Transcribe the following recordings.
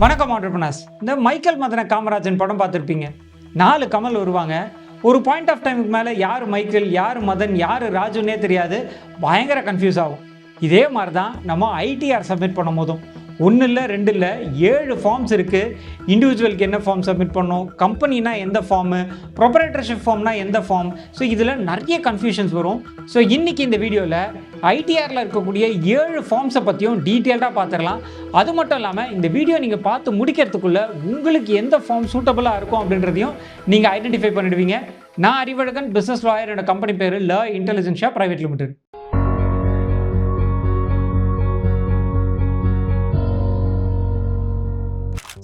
வணக்கம் ஆண்டர்பிரனர்ஸ். இந்த மைக்கேல் மதன காமராஜன் படம் பார்த்துருப்பீங்க. 4 கமல் வருவாங்க. ஒரு பாயிண்ட் ஆஃப் டைமுக்கு மேலே யார் மைக்கேல், யார் மதன், யார் ராஜுன்னே தெரியாது. பயங்கர கன்ஃபியூஸ் ஆகும். இதே மாதிரி தான் நம்ம ஐடிஆர் சப்மிட் பண்ணும் போதும் 1 இல்லை 2 இல்லை 7 ஃபார்ம்ஸ் இருக்குது. இண்டிவிஜுவலுக்கு என்ன ஃபார்ம் சப்மிட் பண்ணணும், கம்பெனினா எந்த ஃபார்மு, ப்ரொப்ரைட்டர்ஷிப் ஃபார்ம்னா எந்த ஃபார்ம். ஸோ இதில் நிறைய கன்ஃபியூஷன்ஸ் வரும். ஸோ இன்றைக்கி இந்த வீடியோவில் ஐடிஆரில் இருக்கக்கூடிய 7 ஃபார்ம்ஸை பற்றியும் டீட்டெயில்டாக பார்த்துடலாம். அது மட்டும் இல்லாமல் இந்த வீடியோ நீங்கள் பார்த்து முடிக்கிறதுக்குள்ளே உங்களுக்கு எந்த ஃபார்ம் சூட்டபுளாக இருக்கும் அப்படின்றதையும் நீங்கள் ஐடென்டிஃபை பண்ணிடுவீங்க. நான் அறிவழகன், பிஸ்னஸ் லாயர். என்னோட கம்பெனி பேர் ல இன்டெலிஜென்ஷியா பிரைவேட் லிமிடெட்.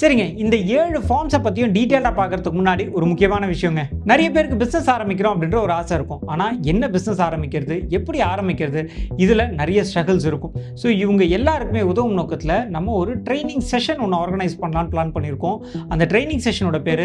சரிங்க, இந்த 7 ஃபார்ம்ஸை பற்றியும் டீட்டெயிலாக பார்க்கறதுக்கு முன்னாடி ஒரு முக்கியமான விஷயங்க. நிறைய பேருக்கு பிஸ்னஸ் ஆரம்பிக்கிறோம் அப்படின்ற ஒரு ஆசை இருக்கும். ஆனால் என்ன பிஸ்னஸ் ஆரம்பிக்கிறது, எப்படி ஆரம்பிக்கிறது, இதில் நிறைய ஸ்ட்ரகிள்ஸ் இருக்கும். ஸோ இவங்க எல்லாருக்குமே உதவும் நோக்கத்தில் நம்ம ஒரு ட்ரைனிங் செஷன் ஒன்று ஆர்கனைஸ் பண்ணலான்னு பிளான் பண்ணியிருக்கோம். அந்த ட்ரைனிங் செஷனோட பேர்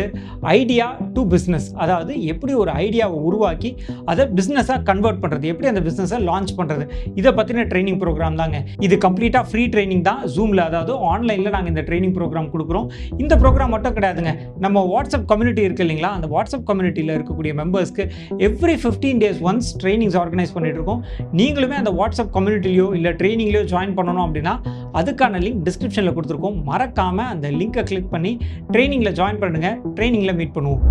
ஐடியா டு பிஸ்னஸ். அதாவது எப்படி ஒரு ஐடியாவை உருவாக்கி அதை பிஸ்னஸாக கன்வெர்ட் பண்ணுறது, எப்படி அந்த பிஸ்னஸை லான்ச் பண்ணுறது, இதை பற்றின ட்ரைனிங் ப்ரோக்ராம் தாங்க. இது கம்ப்ளீட்டாக ஃப்ரீ ட்ரைனிங் தான். ஜூமில், அதாவது ஆன்லைனில் நாங்கள் இந்த ட்ரைனிங் ப்ரோக்ராம் கொடுக்குறோம். இந்த ப்ரோக்ராம் மட்டும் கிடையாதுங்க. நம்ம வாட்ஸ்அப் கம்யூனிட்டி இருக்கு இல்லைங்களா, அந்த வாட்ஸ்அப் கம்யூனிட்டியில் இருக்கக்கூடிய மெம்பர்ஸ்க்கு every 15 days once trainings organise பண்ணிட்டு இருக்கோம். நீங்களுமே அந்த வாட்ஸ்அப் கம்யூனிட்டிலையோ இல்லை ட்ரைனிங்லையோ ஜாயின் பண்ணணும் அப்படின்னா அதுக்கான லிங்க் டிஸ்கிரிப்ஷனில் கொடுத்துருக்கோம். மறக்காமல் அந்த லிங்கை கிளிக் பண்ணி ட்ரைனிங்கில் ஜாயின் பண்ணுங்க. ட்ரைனிங்கில் மீட் பண்ணுவோம்.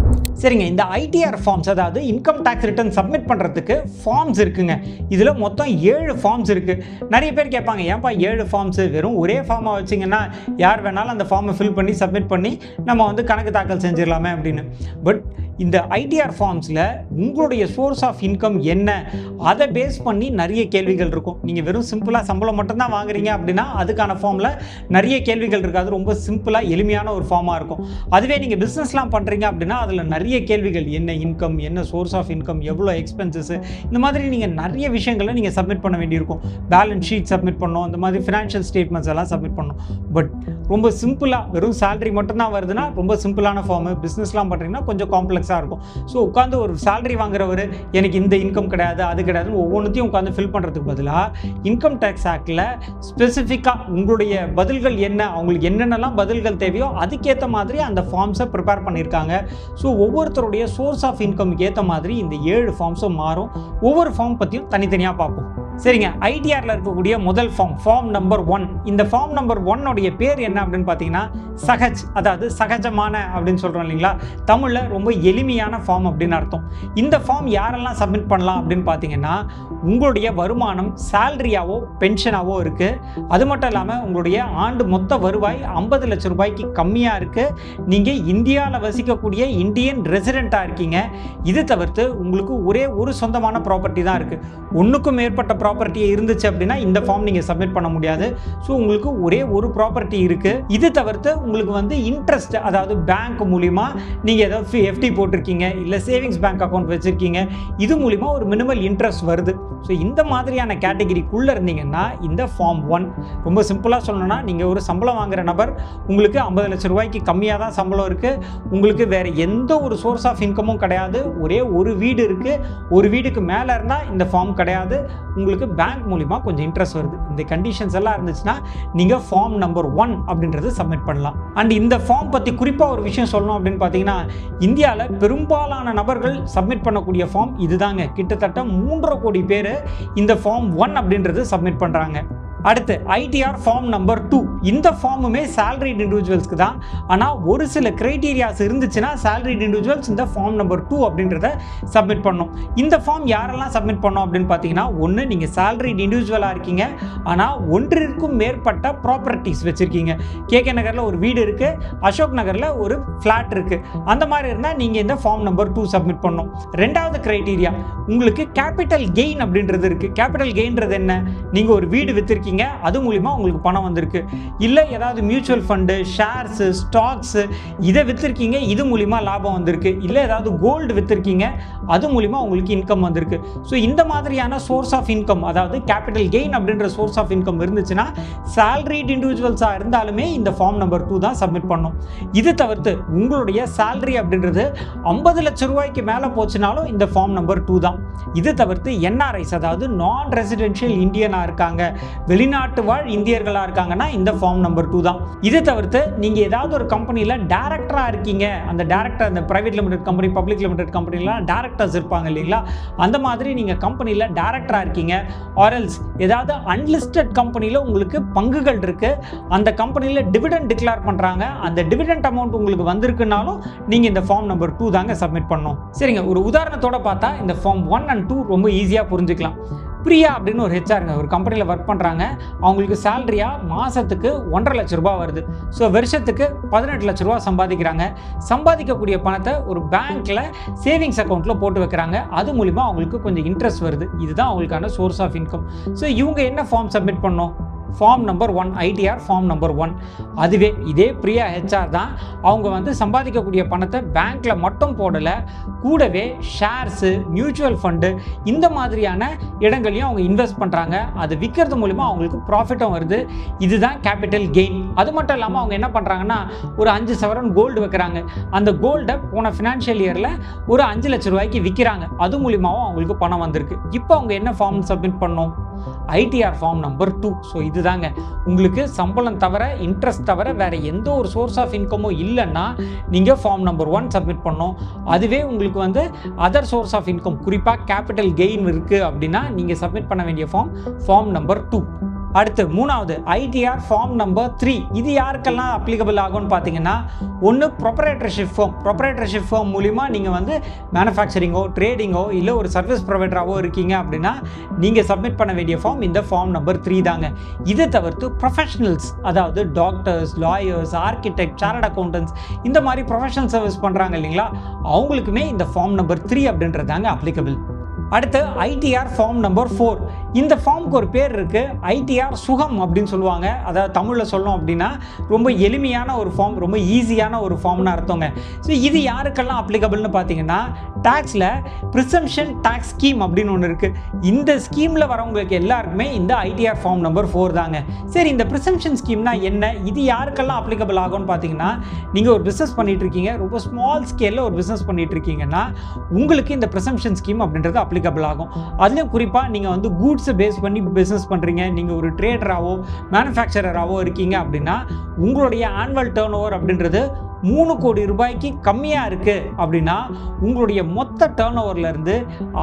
சரிங்க, இந்த ஐடிஆர் ஃபார்ம்ஸ், அதாவது இன்கம் டேக்ஸ் ரிட்டர்ன் சப்மிட் பண்ணுறதுக்கு ஃபார்ம்ஸ் இருக்குங்க. இதில் மொத்தம் 7 ஃபார்ம்ஸ் இருக்குது. நிறைய பேர் கேட்பாங்க, ஏன்பா 7 ஃபார்ம்ஸு, வெறும் ஒரே ஃபார்மாக வச்சிங்கன்னா யார் வேணாலும் அந்த ஃபார்மை ஃபில் பண்ணி சப்மிட் பண்ணி நம்ம வந்து கணக்கு தாக்கல் செஞ்சிடலாமே அப்படின்னு. பட் இந்த ஐடிஆர் ஃபார்ம்ஸில் உங்களுடைய சோர்ஸ் ஆஃப் இன்கம் என்ன, அதை பேஸ் பண்ணி நிறைய கேள்விகள் இருக்கும். நீங்கள் வெறும் சிம்பிளாக சம்பளம் மட்டும்தான் வாங்குறீங்க அப்படின்னா அதுக்கான ஃபார்மில் நிறைய கேள்விகள் இருக்காது. ரொம்ப சிம்பிளாக எளிமையான ஒரு ஃபார்மாக இருக்கும். அதுவே நீங்கள் பிஸ்னஸ்லாம் பண்ணுறீங்க அப்படின்னா அதில் நிறைய கேள்விகள், என்ன இன்கம், என்ன சோர்ஸ் ஆஃப் இன்கம், எவ்வளோ எக்ஸ்பென்சஸ், இந்த மாதிரி நீங்கள் நிறைய விஷயங்களை நீங்கள் சப்மிட் பண்ண வேண்டியிருக்கும். பேலன்ஸ் ஷீட் சப்மிட் பண்ணணும், இந்த மாதிரி ஃபினான்ஷியல் ஸ்டேட்மெண்ட்ஸ் எல்லாம் சப்மிட் பண்ணணும். பட் ரொம்ப சிம்பிளாக வெறும் சேலரி மட்டும்தான் வருதுன்னா ரொம்ப சிம்பிளான ஃபார்மு. பிஸ்னஸ்லாம் பண்ணுறீங்கன்னா கொஞ்சம் காம்ப்ளெக்ஸாக இருக்கும். ஸோ உட்காந்து ஒரு சேலரி வாங்குறவர் எனக்கு இந்த இன்கம் கிடையாது, அது கிடையாதுன்னு ஒவ்வொன்றுத்தையும் உட்காந்து ஃபில் பண்ணுறதுக்கு பதிலாக இன்கம் டேக்ஸ் ஆக்டில் ஸ்பெசிஃபிக்காக உங்களுடைய பதில்கள் என்ன, அவங்களுக்கு என்னென்னலாம் பதில்கள் தேவையோ அதுக்கேற்ற மாதிரி அந்த ஃபார்ம்ஸை ப்ரிப்பேர் பண்ணியிருக்காங்க. ஸோ ஒவ்வொருத்தருடைய சோர்ஸ் ஆஃப் இன்கமுக்கு ஏற்ற மாதிரி இந்த 7 ஃபார்ம்ஸும் மாறும். ஒவ்வொரு ஃபார்ம் பற்றியும் தனித்தனியாக பார்ப்போம். சரிங்க, ஐடிஆரில் இருக்கக்கூடிய முதல் ஃபார்ம் நம்பர் 1. இந்த ஃபார்ம் நம்பர் 1 உடைய பேர் என்ன அப்படின்னு பார்த்தீங்கன்னா சகஜ், அதாவது சகஜமான அப்படின்னு சொல்கிறோம் இல்லைங்களா. தமிழில் ரொம்ப எளிமையான ஃபார்ம் அப்படின்னு அர்த்தம். இந்த ஃபார்ம் யாரெல்லாம் சப்மிட் பண்ணலாம் அப்படின்னு பார்த்தீங்கன்னா உங்களுடைய வருமானம் சேலரியாவோ பென்ஷனாவோ இருக்குது. அது மட்டும் இல்லாமல் உங்களுடைய ஆண்டு மொத்த வருவாய் 50 லட்சம் ரூபாய்க்கு கம்மியாக இருக்குது. நீங்கள் இந்தியாவில் வசிக்கக்கூடிய இந்தியன் ரெசிடெண்ட்டாக இருக்கீங்க. இது தவிர்த்து உங்களுக்கு ஒரே ஒரு சொந்தமான ப்ராப்பர்ட்டி தான் இருக்குது. ஒன்றுக்கும் மேற்பட்ட ப்ராப்பர்ட்டியே இருந்துச்சு அப்படின்னா இந்த ஃபார்ம் நீங்கள் சப்மிட் பண்ண முடியாது. ஸோ உங்களுக்கு ஒரே ஒரு ப்ராப்பர்ட்டி இருக்குது. இது தவிர்த்து உங்களுக்கு வந்து இன்ட்ரெஸ்ட், அதாவது பேங்க் மூலிமா நீங்கள் ஏதாவது எஃப்டி போட்டிருக்கீங்க, இல்லை சேவிங்ஸ் பேங்க் அக்கௌண்ட் வச்சுருக்கீங்க, இது மூலிமா ஒரு மினிமல் இன்ட்ரெஸ்ட் வருது. ஸோ இந்த மாதிரியான கேட்டகிரிக்குள்ளே இருந்தீங்கன்னா இந்த ஃபார்ம் 1. ரொம்ப சிம்பிளாக சொல்லணும்னா நீங்கள் ஒரு சம்பளம் வாங்குகிற நபர், உங்களுக்கு 50 லட்சம் ரூபாய்க்கு கம்மியாக தான் சம்பளம் இருக்குது, உங்களுக்கு வேறு எந்த ஒரு சோர்ஸ் ஆஃப் இன்கமும் கிடையாது, ஒரே ஒரு வீடு இருக்குது, ஒரு வீடுக்கு மேலே இருந்தால் இந்த ஃபார்ம் கிடையாது, உங்களுக்கு பேங்க் மூலிமா கொஞ்சம் இன்ட்ரெஸ்ட் வருது. இந்த கண்டிஷன்ஸ் எல்லாம் இருந்துச்சுன்னா நீங்கள் ஃபார்ம் நம்பர் 1 அப்படின்றது சப்மிட் பண்ணலாம். அண்ட் இந்த ஃபார்ம் பற்றி குறிப்பாக ஒரு விஷயம் சொல்லணும் அப்படின்னு பார்த்தீங்கன்னா இந்தியாவில் பெரும்பாலான நபர்கள் சப்மிட் பண்ணக்கூடிய ஃபார்ம் இதுதாங்க. கிட்டத்தட்ட 3.5 கோடி பேர் இந்த ஃபார்ம் 1 அப்படின்றது சப்மிட் பண்ணுறாங்க. அடுத்து ஐடிஆர் ஃபார்ம் நம்பர் 2. இந்த ஃபார்முமே சேலரிட் இண்டிவிஜுவல்ஸ்க்கு தான். ஆனால் ஒரு சில கிரைட்டீரியாஸ் இருந்துச்சுன்னா சேலரிட் இண்டிவிஜுவல்ஸ் இந்த ஃபார்ம் நம்பர் 2 அப்படின்றத சப்மிட் பண்ணணும். இந்த ஃபார்ம் யாரெல்லாம் சப்மிட் பண்ணோம் அப்படின்னு பார்த்தீங்கன்னா, ஒன்று நீங்கள் சேலரிட் இண்டிவிஜுவலாக இருக்கீங்க, ஆனால் ஒன்றிற்கும் மேற்பட்ட ப்ராப்பர்ட்டிஸ் வச்சுருக்கீங்க. கேகே நகரில் ஒரு வீடு இருக்குது, அசோக் நகரில் ஒரு ஃப்ளாட் இருக்குது. அந்த மாதிரி இருந்தால் நீங்கள் இந்த ஃபார்ம் நம்பர் 2 சப்மிட் பண்ணணும். ரெண்டாவது கிரைட்டீரியா, உங்களுக்கு கேபிட்டல் கெயின் அப்படின்றது இருக்குது. கேபிட்டல் கெயின்றது என்ன, நீங்கள் ஒரு வீடு விற்றுருக்கீங்க, அது மூலிமா உங்களுக்கு பணம் வந்திருக்கு, இல்லை ஏதாவது மியூச்சுவல் ஃபண்டு, ஷேர்ஸு, ஸ்டாக்ஸு இதை விற்றுருக்கீங்க, இது மூலிமா லாபம் வந்திருக்கு, இல்லை ஏதாவது கோல்டு விற்றுருக்கீங்க, அது மூலிமா உங்களுக்கு இன்கம் வந்திருக்கு. ஸோ இந்த மாதிரியான சோர்ஸ் ஆஃப் இன்கம், அதாவது கேபிட்டல் கெயின் அப்படின்ற சோர்ஸ் ஆஃப் இன்கம் இருந்துச்சுன்னா சேலரிட் இண்டிவிஜுவல்ஸாக இருந்தாலுமே இந்த ஃபார்ம் நம்பர் 2 தான் சப்மிட் பண்ணணும். இது தவிர்த்து உங்களுடைய சேலரி அப்படின்றது 50 லட்சம் ரூபாய்க்கு மேலே போச்சுனாலும் இந்த ஃபார்ம் நம்பர் 2 தான். இது தவிர்த்து என்ஆர்ஐஸ், அதாவது நான் ரெசிடென்ஷியல் இந்தியனாக இருக்காங்க, வெளி வெளிநாட்டு வாழ் இந்தியர்களாக இருக்காங்கன்னா இந்த ஃபார்ம் நம்பர் 2 தான். இதை தவிர்த்து நீங்கள் ஏதாவது ஒரு கம்பெனியில் டேரக்டராக இருக்கீங்க, அந்த டேரக்டர் அந்த private limited company public limited கம்பெனிலாம் டேரக்டர்ஸ் இருப்பாங்க இல்லைங்களா, அந்த மாதிரி நீங்கள் கம்பெனியில் டேரக்டராக இருக்கீங்க, ஆர்எல்ஸ் ஏதாவது அன்லிஸ்டட் கம்பெனியில் உங்களுக்கு பங்குகள் இருக்குது, அந்த கம்பெனியில் டிவிடெண்ட் டிக்ளேர் பண்ணுறாங்க, அந்த டிவிடெண்ட் அமௌண்ட் உங்களுக்கு வந்திருக்குனாலும் நீங்கள் இந்த ஃபார்ம் நம்பர் 2 தாங்க சப்மிட் பண்ணணும். சரிங்க, ஒரு உதாரணத்தோட பார்த்தா இந்த ஃபார்ம் 1 and 2 ரொம்ப ஈஸியாக புரிஞ்சுக்கலாம். பிரியா அப்படின்னு ஒரு ஹெச்ஆருங்க, ஒரு கம்பெனியில் ஒர்க் பண்ணுறாங்க. அவங்களுக்கு சேலரியாக மாதத்துக்கு 1.5 லட்ச ரூபா வருது. ஸோ வருஷத்துக்கு 18 லட்ச ரூபா சம்பாதிக்கிறாங்க. சம்பாதிக்கக்கூடிய பணத்தை ஒரு பேங்க்கில் சேவிங்ஸ் அக்கௌண்ட்டில் போட்டு வைக்கிறாங்க. அது மூலிமா அவங்களுக்கு கொஞ்சம் இன்ட்ரெஸ்ட் வருது. இதுதான் அவங்களுக்கான சோர்ஸ் ஆஃப் இன்கம். ஸோ இவங்க என்ன ஃபார்ம் சப்மிட் பண்ணணும்? Form number 1, ITR form number 1. அதுவே இதே பிரியா ஹெச்ஆர் தான். அவங்க வந்து சம்பாதிக்கக்கூடிய பணத்தை பேங்க்கில் மட்டும் போடலை, கூடவே ஷேர்ஸு, மியூச்சுவல் ஃபண்டு இந்த மாதிரியான இடங்களையும் அவங்க இன்வெஸ்ட் பண்ணுறாங்க. அது விற்கிறது மூலிமா அவங்களுக்கு ப்ராஃபிட்டும் வருது. இதுதான் கேபிட்டல் கெயின். அது மட்டும் இல்லாமல் அவங்க என்ன பண்ணுறாங்கன்னா ஒரு 5 சவரன் கோல்டு வைக்கிறாங்க. அந்த கோல்டை போன ஃபினான்ஷியல் இயரில் ஒரு 5 லட்ச ரூபாய்க்கு விற்கிறாங்க. அது மூலிமாவும் அவங்களுக்கு பணம் வந்திருக்கு. இப்போ அவங்க என்ன ஃபார்ம் சப்மிட் பண்ணணும்? ITR form number 2. ஸோ இதுதாங்க உங்களுக்கு சம்பளம் தவிர, இன்ட்ரெஸ்ட் தவிர வேறு எந்த ஒரு சோர்ஸ் ஆஃப் இன்கமோ இல்லைன்னா நீங்கள் ஃபார்ம் நம்பர் 1 சப்மிட் பண்ணணும். அதுவே உங்களுக்கு வந்து அதர் சோர்ஸ் ஆஃப் இன்கம், குறிப்பாக கேபிட்டல் கெயின் இருக்குது அப்படின்னா நீங்கள் சப்மிட் பண்ண வேண்டிய ஃபார்ம் நம்பர் 2. அடுத்து மூணாவது ஐடிஆர் ஃபார்ம் நம்பர் 3. இது யாருக்கெல்லாம் அப்ளிகபிள் ஆகும்னு பார்த்தீங்கன்னா, ஒன்று ப்ரொப்ரைட்டர்ஷிப் ஃபார்ம். ப்ரொப்ரைட்டர்ஷிப் ஃபார்ம் மூலிமா நீங்கள் வந்து மேனுஃபேக்சரிங்கோ, ட்ரேடிங்கோ இல்லை ஒரு சர்வீஸ் ப்ரொவைடராகவோ இருக்கீங்க அப்படின்னா நீங்கள் சப்மிட் பண்ண வேண்டிய ஃபார்ம் இந்த ஃபார்ம் நம்பர் 3 தாங்க. இதை தவிர்த்து ப்ரொஃபஷனல்ஸ், அதாவது doctors, lawyers, architect, chartered accountants இந்த மாதிரி ப்ரொஃபஷனல் சர்வீஸ் பண்ணுறாங்க இல்லைங்களா, அவங்களுக்குமே இந்த ஃபார்ம் நம்பர் 3 அப்படின்றதாங்க அப்ளிகபிள். அடுத்து ஐடிஆர் ஃபார்ம் நம்பர் 4. இந்த ஃபார்முக்கு ஒரு பேர் இருக்குது, ஐடிஆர் சுகம் அப்படின்னு சொல்லுவாங்க. அதாவது தமிழில் சொல்லணும் அப்படின்னா ரொம்ப எளிமையான ஒரு ஃபார்ம், ரொம்ப ஈஸியான ஒரு ஃபார்ம்னு அர்த்தங்க. ஸோ இது யாருக்கெல்லாம் அப்ளிகபிள்னு பார்த்தீங்கன்னா, டேக்ஸில் ப்ரிசம்ப்ஷன் டேக்ஸ் ஸ்கீம் அப்படின்னு ஒன்று இருக்குது. இந்த ஸ்கீமில் வரவங்களுக்கு எல்லாருக்குமே இந்த ஐடிஆர் ஃபார்ம் நம்பர் 4 தாங்க. சரி, இந்த ப்ரிசம்ப்ஷன் ஸ்கீம்னா என்ன, இது யாருக்கெல்லாம் அப்ளிகபிள் ஆகும்னு பார்த்தீங்கன்னா, நீங்கள் ஒரு பிஸ்னஸ் பண்ணிட்டு இருக்கீங்க, ரொம்ப ஸ்மால் ஸ்கேலில் ஒரு பிஸ்னஸ் பண்ணிட்டு இருக்கீங்கன்னா உங்களுக்கு இந்த ப்ரிசம்ப்ஷன் ஸ்கீம் அப்படின்றது அப்ளிகபிள் ஆகும். அதுலேயும் குறிப்பாக நீங்கள் வந்து கூட்ஸை பேஸ் பண்ணி பிஸ்னஸ் பண்ணுறீங்க, நீங்கள் ஒரு ட்ரேடராகவோ மேனுஃபேக்சரராகவோ இருக்கீங்க அப்படின்னா உங்களுடைய ஆனுவல் டர்ன் ஓவர் அப்படின்றது 3 கோடி ரூபாய்க்கு கம்மியாக இருக்குது அப்படின்னா உங்களுடைய மொத்த டர்ன் ஓவர்லேருந்து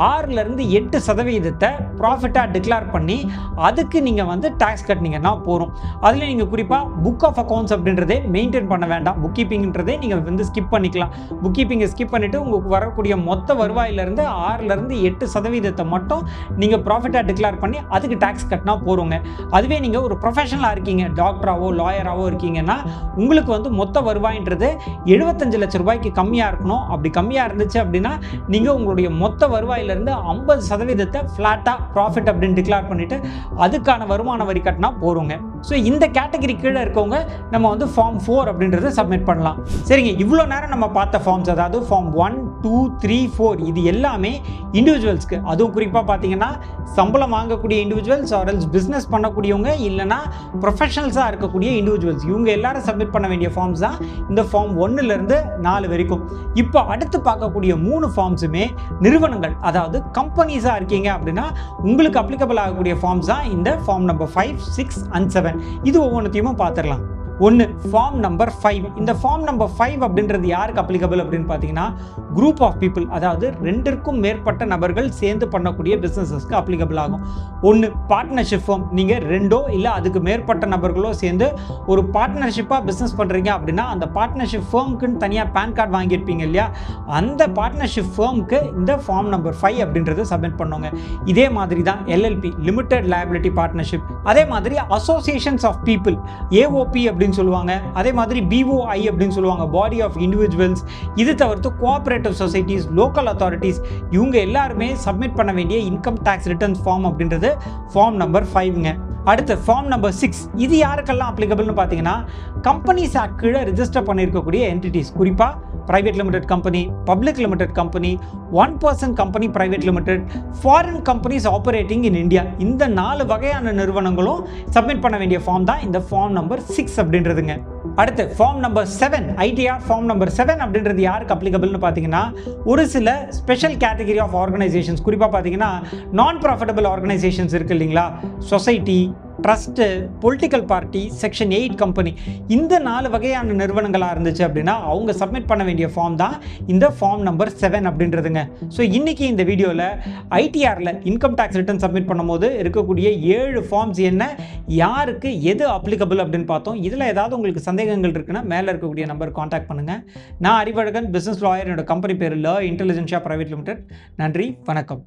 6லேருந்து 8% ப்ராஃபிட்டாக டிக்ளேர் பண்ணி அதுக்கு நீங்கள் வந்து டேக்ஸ் கட்டினீங்கன்னா போகிறோம். அதில் நீங்கள் குறிப்பாக புக் ஆஃப் அக்கௌண்ட்ஸ் அப்படின்றதே மெயின்டைன் பண்ண வேண்டாம். புக் கீப்பிங்ன்றதே நீங்கள் வந்து ஸ்கிப் பண்ணிக்கலாம். புக் கீப்பிங்கை ஸ்கிப் பண்ணிவிட்டு உங்களுக்கு வரக்கூடிய மொத்த வருவாயிலேருந்து 6லேருந்து 8% மட்டும் நீங்கள் ப்ராஃபிட்டாக டிக்ளேர் பண்ணி அதுக்கு டேக்ஸ் கட்டினா போகிறோங்க. அதுவே நீங்கள் ஒரு ப்ரொஃபஷனலாக இருக்கீங்க, டாக்டராகவோ லாயராகவோ இருக்கீங்கன்னா உங்களுக்கு வந்து மொத்த வருவாயின்றது 75 லட்ச ரூபாய்க்கு கம்மியாக இருக்கணும். அப்படி கம்மியாக இருந்துச்சு அப்படின்னா நீங்கள் உங்களுடைய மொத்த வருவாயிலிருந்து 50% ஃப்ளாட்டாக ப்ராஃபிட் அப்படின்னு டிக்ளேர் பண்ணிவிட்டு அதுக்கான வருமான வரி கட்டினா போகிறோங்க. ஸோ இந்த கேட்டகரி கீழே இருக்கவங்க நம்ம வந்து ஃபார்ம் 4 அப்படின்றத சப்மிட் பண்ணலாம். சரிங்க, இவ்வளோ நேரம் நம்ம பார்த்த ஃபார்ம்ஸ், அதாவது ஃபார்ம் 1, 2, 3, 4 இது எல்லாமே இண்டிவிஜுவல்ஸ்க்கு, அதுவும் குறிப்பாக பார்த்தீங்கன்னா சம்பளம் வாங்கக்கூடிய இண்டிவிஜுவல்ஸ், ஆர்எல்ஸ் பிஸ்னஸ் பண்ணக்கூடியவங்க, இல்லைனா ப்ரொஃபஷனல்ஸாக இருக்கக்கூடிய இண்டிவிஜுவல்ஸ், இவங்க எல்லாரும் சப்மிட் பண்ண வேண்டிய ஃபார்ம்ஸ் தான் இந்த ஃபார்ம் 1லேருந்து 4 வரைக்கும். இப்போ அடுத்து பார்க்கக்கூடிய 3 ஃபார்ம்ஸுமே நிறுவனங்கள், அதாவது கம்பெனிஸாக இருக்கீங்க அப்படின்னா உங்களுக்கு அப்ளிகபிள் ஆகக்கூடிய ஃபார்ம்ஸ் தான் இந்த ஃபார்ம் நம்பர் 5, 6 and 7. இது ஒவ்வொன்றையும் பார்த்துடலாம். ஒன்று ஃபார்ம் நம்பர் 5. இந்த ஃபார்ம் நம்பர் 5 அப்படின்றது யாருக்கு அப்ளிகபிள் அப்படின்னு பார்த்தீங்கன்னா, குரூப் ஆஃப் பீப்புள், அதாவது 2க்கும் மேற்பட்ட நபர்கள் சேர்ந்து பண்ணக்கூடிய பிஸ்னஸஸ்க்கு அப்ளிகபிள் ஆகும். ஒன்று பார்ட்னர்ஷிப் ஃபார்ம், நீங்கள் 2 இல்லை அதுக்கு மேற்பட்ட நபர்களோ சேர்ந்து ஒரு பார்ட்னர்ஷிப்பாக பிஸ்னஸ் பண்ணுறீங்க அப்படின்னா அந்த பார்ட்னர்ஷிப் ஃபார்முக்குன்னு தனியாக பேன் கார்டு வாங்கியிருப்பீங்க இல்லையா, அந்த பார்ட்னர்ஷிப் ஃபார்முக்கு இந்த ஃபார்ம் நம்பர் 5 அப்படின்றது சப்மிட் பண்ணுவாங்க. இதே மாதிரி தான் எல்எல்பி, லிமிடெட் லயபிலிட்டி பார்ட்னர்ஷிப், அதே மாதிரி அசோசியேஷன்ஸ் ஆஃப் பீப்புள், ஏஓபி அப்படின்னு சொல்லுவாங்க, அதே மாதிரி பிஓஐ அப்படின்னு சொல்லுவாங்க, பாடி ஆஃப் இண்டிவிஜுவல்ஸ். இது தவிர்த்து கோஆபரேட்டிவ் சொசைட்டிஸ், லோக்கல் அத்தாரிட்டிஸ், இவங்க எல்லாருமே சப்மிட் பண்ண வேண்டிய இன்கம் டேக்ஸ் ரிட்டர்ன்ஸ் ஃபார்ம் அப்படின்றது ஃபார்ம் நம்பர் 5ங்க. அடுத்து ஃபார்ம் நம்பர் 6. இது யாருக்கெல்லாம் அப்ளிகபிள்னு பார்த்தீங்கன்னா, கம்பெனிஸ் ஆக்ட் கீழே ரிஜிஸ்டர் பண்ணியிருக்கக்கூடிய என்டிட்டிஸ், குறிப்பாக private limited company, public limited company, 1% company private limited, foreign companies operating in India, இந்த 4 வகையான நிறுவனங்களும் சப்மிட் பண்ண வேண்டிய ஃபார்ம் தான் இந்த ஃபார்ம் நம்பர் 6 அப்படின்றதுங்க. அடுத்து form number 7, ITR form number 7 அப்படின்றது யாருக்கு அப்ளிகபிள்னு பார்த்தீங்கன்னா, ஒரு சில ஸ்பெஷல் கேட்டகரி ஆஃப் ஆர்கனைசேஷன்ஸ், குறிப்பாக பார்த்தீங்கன்னா நான் ப்ராஃபிட்டபிள் ஆர்கனைசேஷன்ஸ் இருக்குது இல்லைங்களா, society, trust, political party, section 8 company, இந்த 4 வகையான நிறுவனங்களாக இருந்துச்சு அப்படின்னா அவங்க சப்மிட் பண்ண வேண்டிய ஃபார்ம் தான் இந்த ஃபார்ம் நம்பர் 7 அப்படின்றதுங்க. ஸோ இன்றைக்கி இந்த வீடியோவில் ஐடிஆரில் இன்கம் டேக்ஸ் ரிட்டர்ன் சப்மிட் பண்ணும்போது இருக்கக்கூடிய 7 ஃபார்ம்ஸ் என்ன, யாருக்கு எது அப்ளிகபிள் அப்படின்னு பார்த்தோம். இதில் ஏதாவது உங்களுக்கு சந்தேகங்கள் இருக்குன்னா மேலே இருக்கக்கூடிய நம்பர் காண்டாக்ட் பண்ணுங்கள். நான் அறிவழகன், பிஸ்னஸ் லாயர். என்னோட கம்பெனி பேர் ல இன்டெலிஜென்ஷியா பிரைவேட் லிமிடெட். நன்றி, வணக்கம்.